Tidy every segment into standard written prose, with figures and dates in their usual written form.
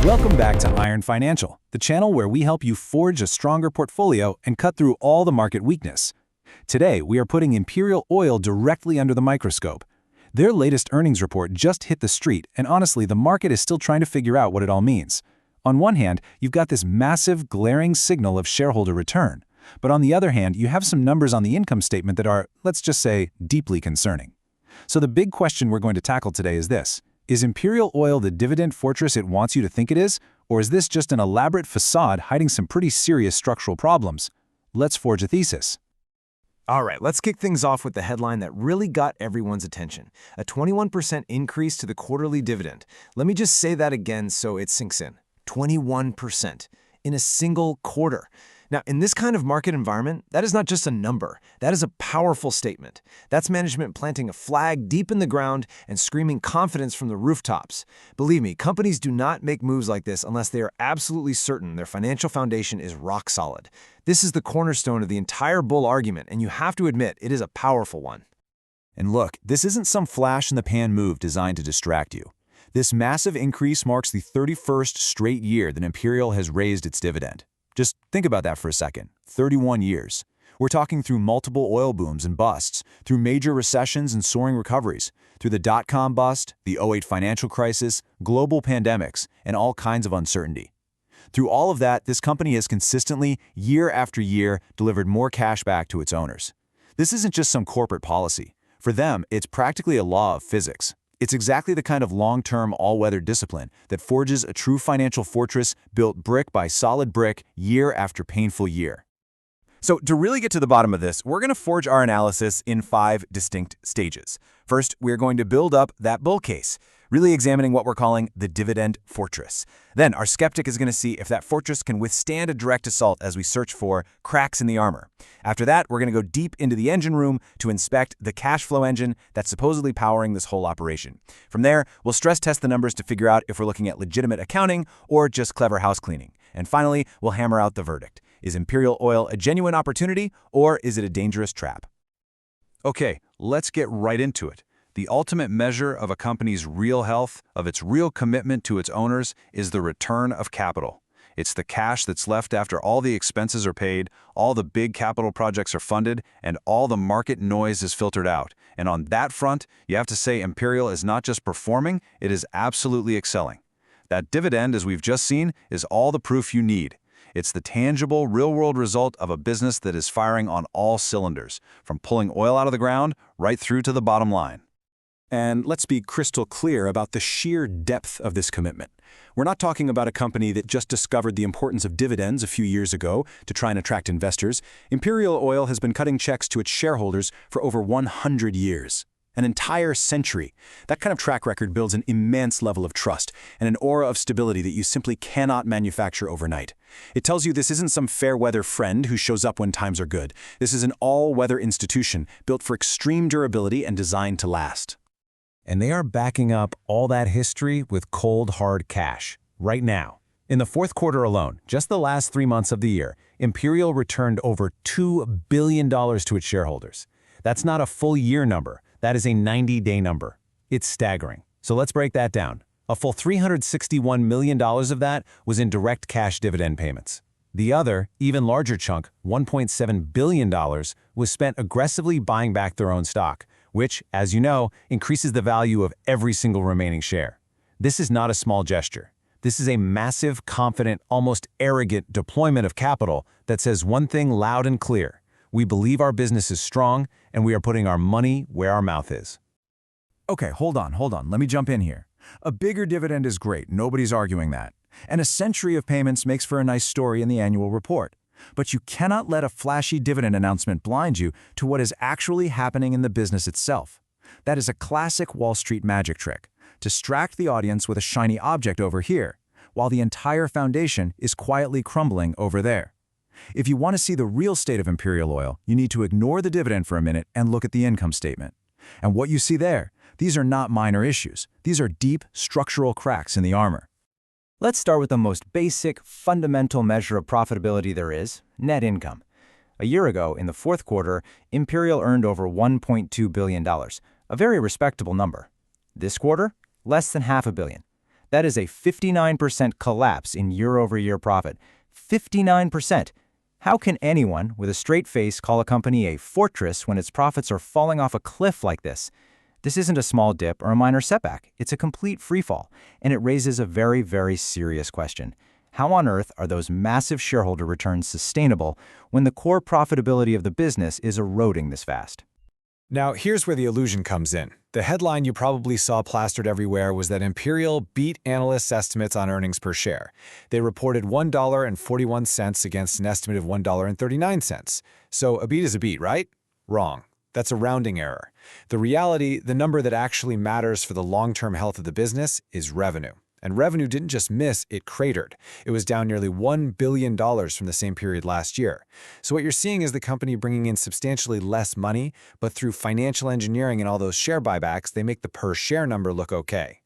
Welcome back to Iron Financial, the channel where we help you forge a stronger portfolio and cut through all the market weakness. Today, we are putting Imperial Oil directly under the microscope. Their latest earnings report just hit the street, and honestly, the market is still trying to figure out what it all means. On one hand, you've got this massive, glaring signal of shareholder return. But on the other hand, you have some numbers on the income statement that are, let's just say, deeply concerning. So the big question we're going to tackle today is this. Is Imperial Oil the dividend fortress it wants you to think it is, or is this just an elaborate facade hiding some pretty serious structural problems? Let's forge a thesis. All right, let's kick things off with the headline that really got everyone's attention. A 21% increase to the quarterly dividend. Let me just say that again so it sinks in. 21% in a single quarter. Now, in this kind of market environment, that is not just a number. That is a powerful statement. That's management planting a flag deep in the ground and screaming confidence from the rooftops. Believe me, companies do not make moves like this unless they are absolutely certain their financial foundation is rock solid. This is the cornerstone of the entire bull argument, and you have to admit it is a powerful one. And look, this isn't some flash-in-the-pan move designed to distract you. This massive increase marks the 31st straight year that Imperial has raised its dividend. Just think about that for a second. 31 years. We're talking through multiple oil booms and busts, through major recessions and soaring recoveries, through the dot-com bust, the '08 financial crisis, global pandemics, and all kinds of uncertainty. Through all of that, this company has consistently, year after year, delivered more cash back to its owners. This isn't just some corporate policy. For them, it's practically a law of physics. It's exactly the kind of long-term, all-weather discipline that forges a true financial fortress built brick by solid brick, year after painful year. So to really get to the bottom of this, we're going to forge our analysis in 5 distinct stages. First, we're going to build up that bull case, really examining what we're calling the dividend fortress. Then our skeptic is going to see if that fortress can withstand a direct assault as we search for cracks in the armor. After that, we're going to go deep into the engine room to inspect the cash flow engine that's supposedly powering this whole operation. From there, we'll stress test the numbers to figure out if we're looking at legitimate accounting or just clever house cleaning. And finally, we'll hammer out the verdict. Is Imperial Oil a genuine opportunity, or is it a dangerous trap? Okay, let's get right into it. The ultimate measure of a company's real health, of its real commitment to its owners, is the return of capital. It's the cash that's left after all the expenses are paid, all the big capital projects are funded, and all the market noise is filtered out. And on that front, you have to say Imperial is not just performing, it is absolutely excelling. That dividend, as we've just seen, is all the proof you need. It's the tangible, real-world result of a business that is firing on all cylinders, from pulling oil out of the ground right through to the bottom line. And let's be crystal clear about the sheer depth of this commitment. We're not talking about a company that just discovered the importance of dividends a few years ago to try and attract investors. Imperial Oil has been cutting checks to its shareholders for over 100 years. An entire century. That kind of track record builds an immense level of trust and an aura of stability that you simply cannot manufacture overnight. It tells you this isn't some fair-weather friend who shows up when times are good. This is an all-weather institution built for extreme durability and designed to last. And they are backing up all that history with cold, hard cash, right now. In the fourth quarter alone, just the last 3 months of the year, Imperial returned over $2 billion to its shareholders. That's not a full year number. That is a 90-day number. It's staggering. So let's break that down. A full $361 million of that was in direct cash dividend payments. The other, even larger chunk, $1.7 billion, was spent aggressively buying back their own stock, which, as you know, increases the value of every single remaining share. This is not a small gesture. This is a massive, confident, almost arrogant deployment of capital that says one thing loud and clear. We believe our business is strong, and we are putting our money where our mouth is. Okay, hold on. Let me jump in here. A bigger dividend is great, nobody's arguing that. And a century of payments makes for a nice story in the annual report. But you cannot let a flashy dividend announcement blind you to what is actually happening in the business itself. That is a classic Wall Street magic trick. Distract the audience with a shiny object over here, while the entire foundation is quietly crumbling over there. If you want to see the real state of Imperial Oil, you need to ignore the dividend for a minute and look at the income statement. And what you see there, these are not minor issues. These are deep, structural cracks in the armor. Let's start with the most basic, fundamental measure of profitability there is, net income. A year ago, in the fourth quarter, Imperial earned over $1.2 billion, a very respectable number. This quarter, less than $500 million. That is a 59% collapse in year-over-year profit. 59%. How can anyone with a straight face call a company a fortress when its profits are falling off a cliff like this? This isn't a small dip or a minor setback. It's a complete freefall, and it raises a very, very serious question. How on earth are those massive shareholder returns sustainable when the core profitability of the business is eroding this fast? Now, here's where the illusion comes in. The headline you probably saw plastered everywhere was that Imperial beat analysts' estimates on earnings per share. They reported $1.41 against an estimate of $1.39. So a beat is a beat, right? Wrong. That's a rounding error. The reality, the number that actually matters for the long-term health of the business, is revenue. And revenue didn't just miss, it cratered. It was down nearly $1 billion from the same period last year. So what you're seeing is the company bringing in substantially less money, but through financial engineering and all those share buybacks, they make the per-share number look okay.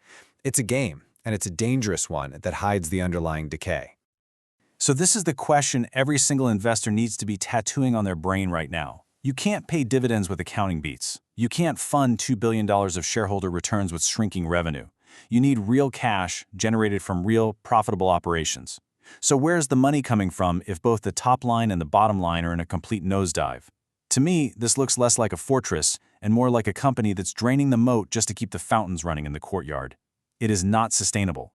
It's a game, and it's a dangerous one that hides the underlying decay. So this is the question every single investor needs to be tattooing on their brain right now. You can't pay dividends with accounting beats. You can't fund $2 billion of shareholder returns with shrinking revenue. You need real cash generated from real, profitable operations. So where's the money coming from if both the top line and the bottom line are in a complete nosedive? To me, this looks less like a fortress and more like a company that's draining the moat just to keep the fountains running in the courtyard. It is not sustainable.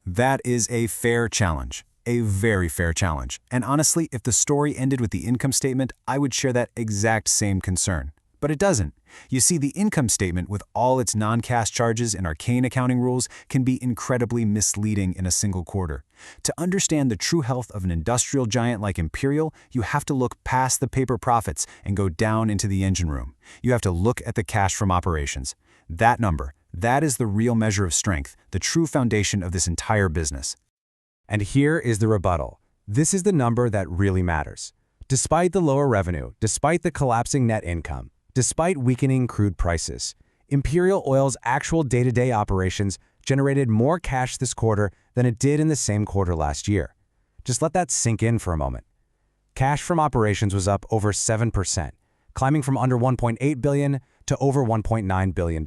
That is a fair challenge. A very fair challenge. And honestly, if the story ended with the income statement, I would share that exact same concern. But it doesn't. You see, the income statement, with all its non-cash charges and arcane accounting rules, can be incredibly misleading in a single quarter. To understand the true health of an industrial giant like Imperial, you have to look past the paper profits and go down into the engine room. You have to look at the cash from operations. That number, that is the real measure of strength, the true foundation of this entire business. And here is the rebuttal. This is the number that really matters. Despite the lower revenue, despite the collapsing net income, despite weakening crude prices, Imperial Oil's actual day-to-day operations generated more cash this quarter than it did in the same quarter last year. Just let that sink in for a moment. Cash from operations was up over 7%, climbing from under $1.8 billion to over $1.9 billion.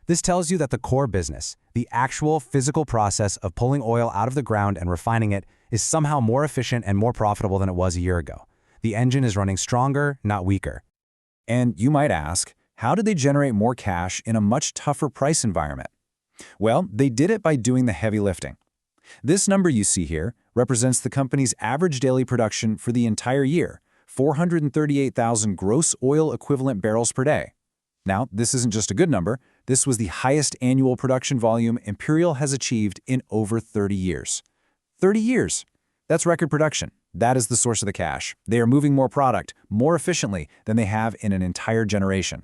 This tells you that the core business, the actual physical process of pulling oil out of the ground and refining it, is somehow more efficient and more profitable than it was a year ago. The engine is running stronger, not weaker. And you might ask, how did they generate more cash in a much tougher price environment? Well, they did it by doing the heavy lifting. This number you see here represents the company's average daily production for the entire year, 438,000 gross oil equivalent barrels per day. Now, this isn't just a good number. This was the highest annual production volume Imperial has achieved in over 30 years. 30 years! That's record production. That is the source of the cash. They are moving more product more efficiently than they have in an entire generation.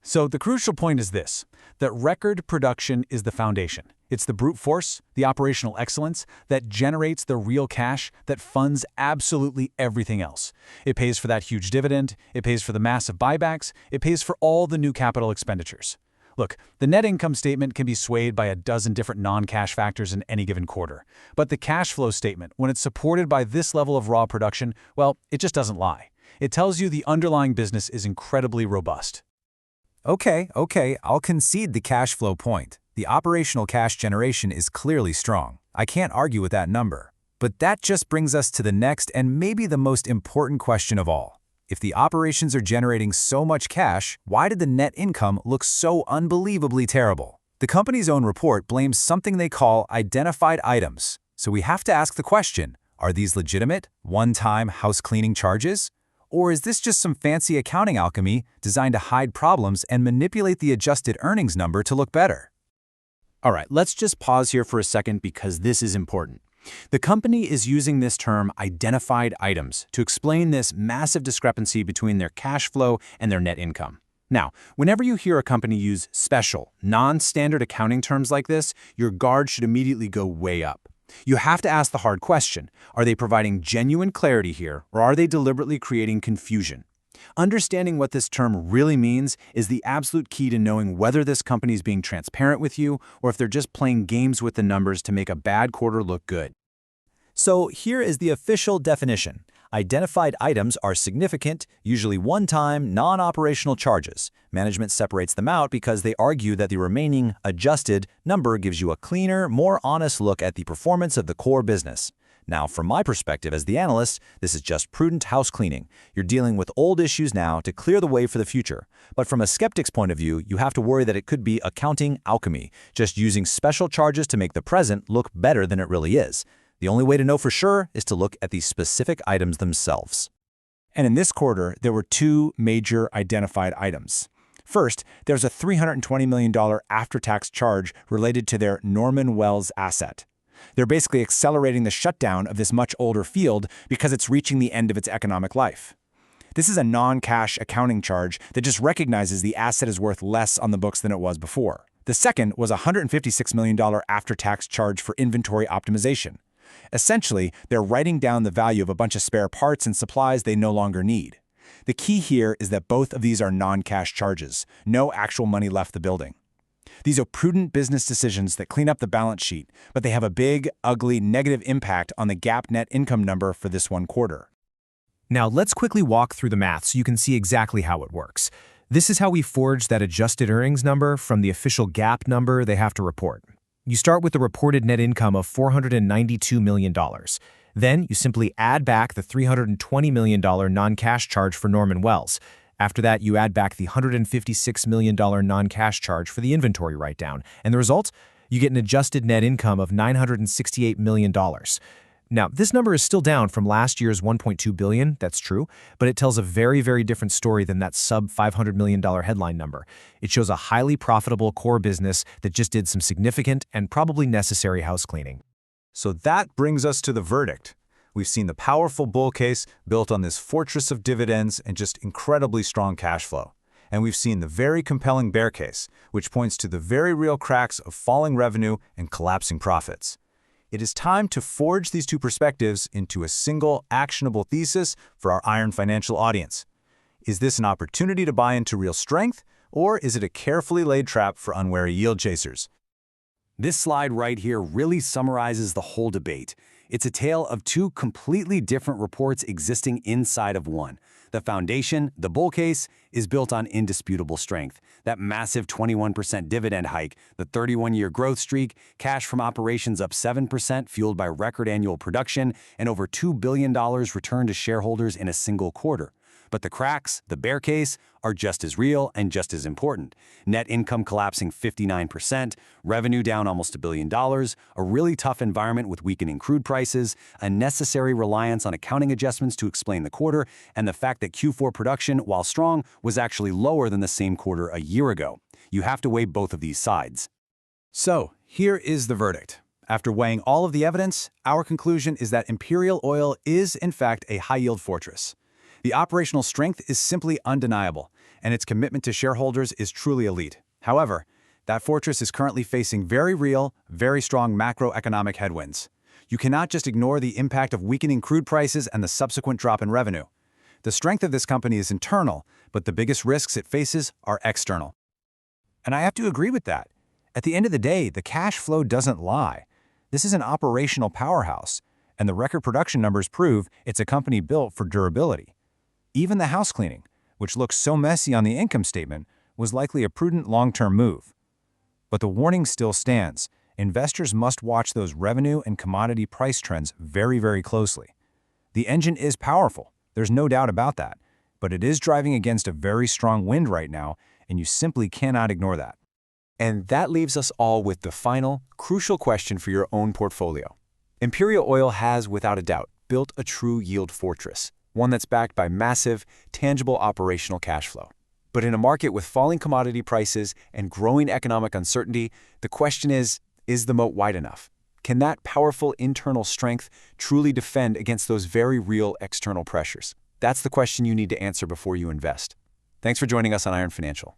So the crucial point is this, that record production is the foundation. It's the brute force, the operational excellence, that generates the real cash that funds absolutely everything else. It pays for that huge dividend, it pays for the massive buybacks, it pays for all the new capital expenditures. Look, the net income statement can be swayed by a dozen different non-cash factors in any given quarter. But the cash flow statement, when it's supported by this level of raw production, well, it just doesn't lie. It tells you the underlying business is incredibly robust. Okay, I'll concede the cash flow point. The operational cash generation is clearly strong. I can't argue with that number. But that just brings us to the next and maybe the most important question of all. If the operations are generating so much cash, why did the net income look so unbelievably terrible? The company's own report blames something they call identified items. So we have to ask the question, are these legitimate, one-time house cleaning charges? Or is this just some fancy accounting alchemy designed to hide problems and manipulate the adjusted earnings number to look better? All right, let's just pause here for a second because this is important. The company is using this term identified items to explain this massive discrepancy between their cash flow and their net income. Now, whenever you hear a company use special, non-standard accounting terms like this, your guard should immediately go way up. You have to ask the hard question, are they providing genuine clarity here, or are they deliberately creating confusion? Understanding what this term really means is the absolute key to knowing whether this company is being transparent with you or if they're just playing games with the numbers to make a bad quarter look good. So here is the official definition. Identified items are significant, usually one-time, non-operational charges. Management separates them out because they argue that the remaining adjusted number gives you a cleaner, more honest look at the performance of the core business. Now, from my perspective as the analyst, this is just prudent house cleaning. You're dealing with old issues now to clear the way for the future. But from a skeptic's point of view, you have to worry that it could be accounting alchemy, just using special charges to make the present look better than it really is. The only way to know for sure is to look at the specific items themselves. And in this quarter, there were two major identified items. First, there's a $320 million after-tax charge related to their Norman Wells asset. They're basically accelerating the shutdown of this much older field because it's reaching the end of its economic life. This is a non-cash accounting charge that just recognizes the asset is worth less on the books than it was before. The second was a $156 million after-tax charge for inventory optimization. Essentially, they're writing down the value of a bunch of spare parts and supplies they no longer need. The key here is that both of these are non-cash charges, no actual money left the building. These are prudent business decisions that clean up the balance sheet, but they have a big, ugly, negative impact on the GAAP net income number for this one quarter. Now let's quickly walk through the math so you can see exactly how it works. This is how we forge that adjusted earnings number from the official GAAP number they have to report. You start with the reported net income of $492 million. Then you simply add back the $320 million non-cash charge for Norman Wells. After that, you add back the $156 million non-cash charge for the inventory write-down. And the result? You get an adjusted net income of $968 million. Now, this number is still down from last year's $1.2 billion, that's true, but it tells a very, very different story than that sub-$500 million headline number. It shows a highly profitable core business that just did some significant and probably necessary house cleaning. So that brings us to the verdict. We've seen the powerful bull case built on this fortress of dividends and just incredibly strong cash flow. And we've seen the very compelling bear case, which points to the very real cracks of falling revenue and collapsing profits. It is time to forge these two perspectives into a single, actionable thesis for our Iron Financial audience. Is this an opportunity to buy into real strength, or is it a carefully laid trap for unwary yield chasers? This slide right here really summarizes the whole debate. It's a tale of two completely different reports existing inside of one. The foundation, the bull case, is built on indisputable strength. That massive 21% dividend hike, the 31-year growth streak, cash from operations up 7% fueled by record annual production, and over $2 billion returned to shareholders in a single quarter. But the cracks, the bear case, are just as real and just as important. Net income collapsing 59%, revenue down almost $1 billion, a really tough environment with weakening crude prices, a necessary reliance on accounting adjustments to explain the quarter, and the fact that Q4 production, while strong, was actually lower than the same quarter a year ago. You have to weigh both of these sides. So, here is the verdict. After weighing all of the evidence, our conclusion is that Imperial Oil is, in fact, a high-yield fortress. The operational strength is simply undeniable, and its commitment to shareholders is truly elite. However, that fortress is currently facing very real, very strong macroeconomic headwinds. You cannot just ignore the impact of weakening crude prices and the subsequent drop in revenue. The strength of this company is internal, but the biggest risks it faces are external. And I have to agree with that. At the end of the day, the cash flow doesn't lie. This is an operational powerhouse, and the record production numbers prove it's a company built for durability. Even the house cleaning, which looks so messy on the income statement, was likely a prudent long-term move. But the warning still stands. Investors must watch those revenue and commodity price trends very, very closely. The engine is powerful, there's no doubt about that, but it is driving against a very strong wind right now, and you simply cannot ignore that. And that leaves us all with the final, crucial question for your own portfolio. Imperial Oil has, without a doubt, built a true yield fortress, one that's backed by massive, tangible operational cash flow. But in a market with falling commodity prices and growing economic uncertainty, the question is the moat wide enough? Can that powerful internal strength truly defend against those very real external pressures? That's the question you need to answer before you invest. Thanks for joining us on Iron Financial.